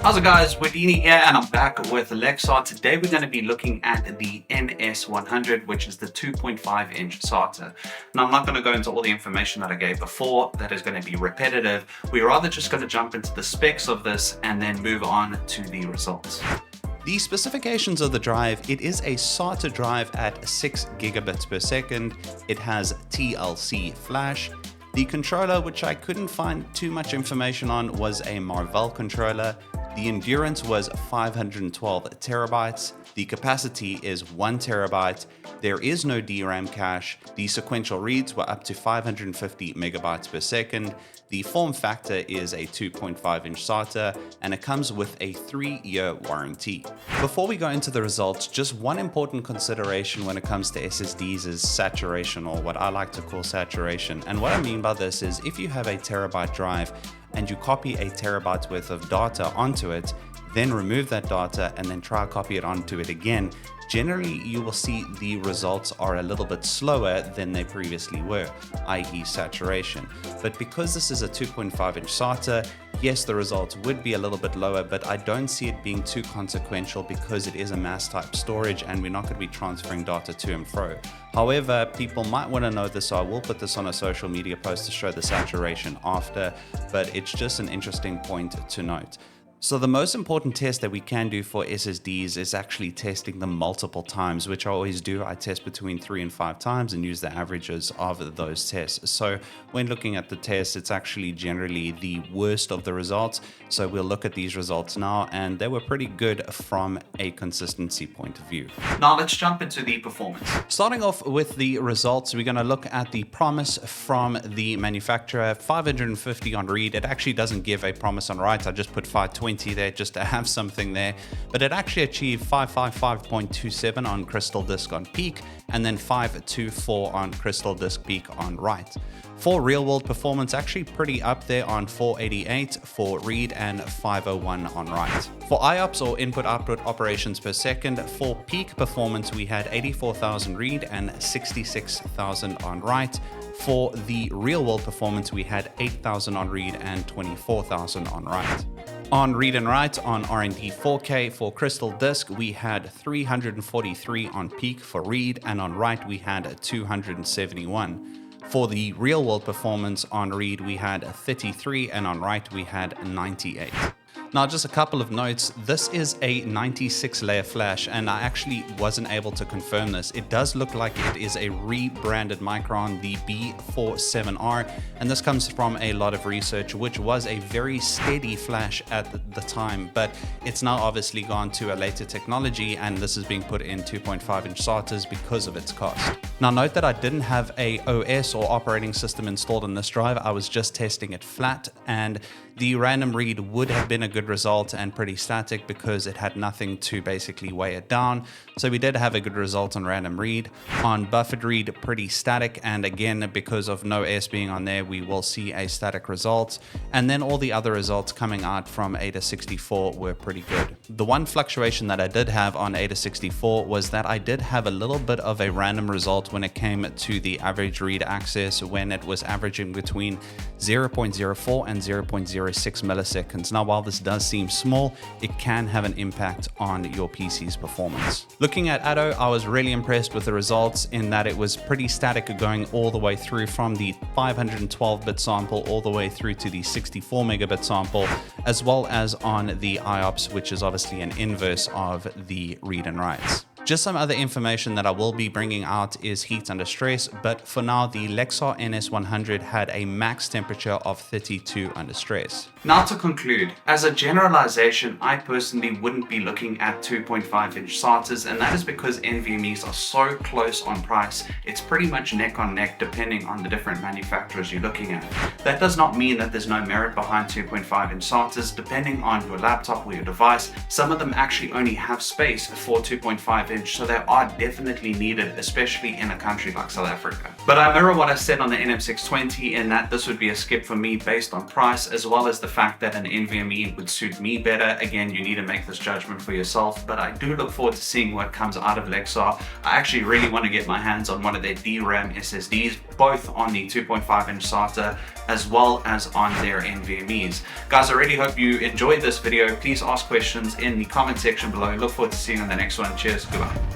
How's it guys, Wadini here and I'm back with Lexar. Today we're going to be looking at the NS100, which is the 2.5 inch SATA. Now I'm not going to go into all the information that I gave before, that is going to be repetitive. We're rather just going to jump into the specs of this and then move on to the results. The specifications of the drive, it is a SATA drive at 6 gigabits per second. It has TLC flash. The controller, which I couldn't find too much information on, was a Marvell controller. The endurance was 512 terabytes. The capacity is 1 terabyte. There is no DRAM cache. The sequential reads were up to 550 megabytes per second. The form factor is a 2.5 inch SATA and it comes with a 3-year warranty. Before we go into the results, just one important consideration when it comes to SSDs is saturation, or what I like to call saturation. And what I mean by this is if you have a terabyte drive and you copy a terabyte worth of data onto it, then remove that data and then try to copy it onto it again, generally you will see the results are a little bit slower than they previously were, i.e. saturation. But because this is a 2.5 inch SATA, yes, the results would be a little bit lower, but I don't see it being too consequential because it is a mass type storage and we're not going to be transferring data to and fro. However, people might want to know this, so I will put this on a social media post to show the saturation after, but it's just an interesting point to note. So the most important test that we can do for SSDs is actually testing them multiple times, which I always do. I test between 3 and 5 times and use the averages of those tests. So when looking at the tests, it's actually generally the worst of the results. So we'll look at these results now, and they were pretty good from a consistency point of view. Now let's jump into the performance. Starting off with the results, we're going to look at the promise from the manufacturer. 550 on read. It actually doesn't give a promise on write. I just put 520 there just to have something there, but it actually achieved 555.27 on Crystal Disk on peak and then 524 on Crystal Disk peak on write. For real world performance, actually pretty up there on 488 for read and 501 on write. For IOPS, or input output operations per second, for peak performance we had 84,000 read and 66,000 on write. For the real world performance we had 8,000 on read and 24,000 on write. On read and write on R&D 4K for Crystal Disk, we had 343 on peak for read, and on write we had 271. For the real world performance on read we had 33, and on write we had 98. Now, just a couple of notes. This is a 96 layer flash, and I actually wasn't able to confirm this. It does look like it is a rebranded Micron, the B47R, and this comes from a lot of research, which was a very steady flash at the time, but it's now obviously gone to a later technology, and this is being put in 2.5 inch SATAs because of its cost. Now, note that I didn't have a OS or operating system installed on this drive. I was just testing it flat, and the random read would have been a good result and pretty static because it had nothing to basically weigh it down. So we did have a good result on random read. On buffered read, pretty static, and again, because of no S being on there, we will see a static result. And then all the other results coming out from AIDA64 were pretty good. The one fluctuation that I did have on AIDA64 was that I did have a little bit of a random result when it came to the average read access, when it was averaging between 0.04 and 0.06 milliseconds. Now, while this does seem small, it can have an impact on your PC's performance. Looking at Atto, I was really impressed with the results in that it was pretty static going all the way through from the 512-bit sample all the way through to the 64 megabit sample, as well as on the IOPS, which is obviously an inverse of the read and writes. Just some other information that I will be bringing out is heat under stress, but for now the Lexar NS100 had a max temperature of 32 under stress. Now to conclude, as a generalization, I personally wouldn't be looking at 2.5 inch SATAs, and that is because NVMEs are so close on price. It's pretty much neck on neck depending on the different manufacturers you're looking at. That does not mean that there's no merit behind 2.5 inch SATAs. Depending on your laptop or your device, some of them actually only have space for 2.5 inch inch, so they are definitely needed, especially in a country like South Africa. But I mirror what I said on the NM620 in that this would be a skip for me based on price, as well as the fact that an NVMe would suit me better. Again, you need to make this judgment for yourself, but I do look forward to seeing what comes out of Lexar. I actually really want to get my hands on one of their DRAM SSDs, both on the 2.5 inch SATA as well as on their NVMEs. Guys, I really hope you enjoyed this video. Please ask questions in the comment section below. Look forward to seeing you on the next one. Cheers, goodbye.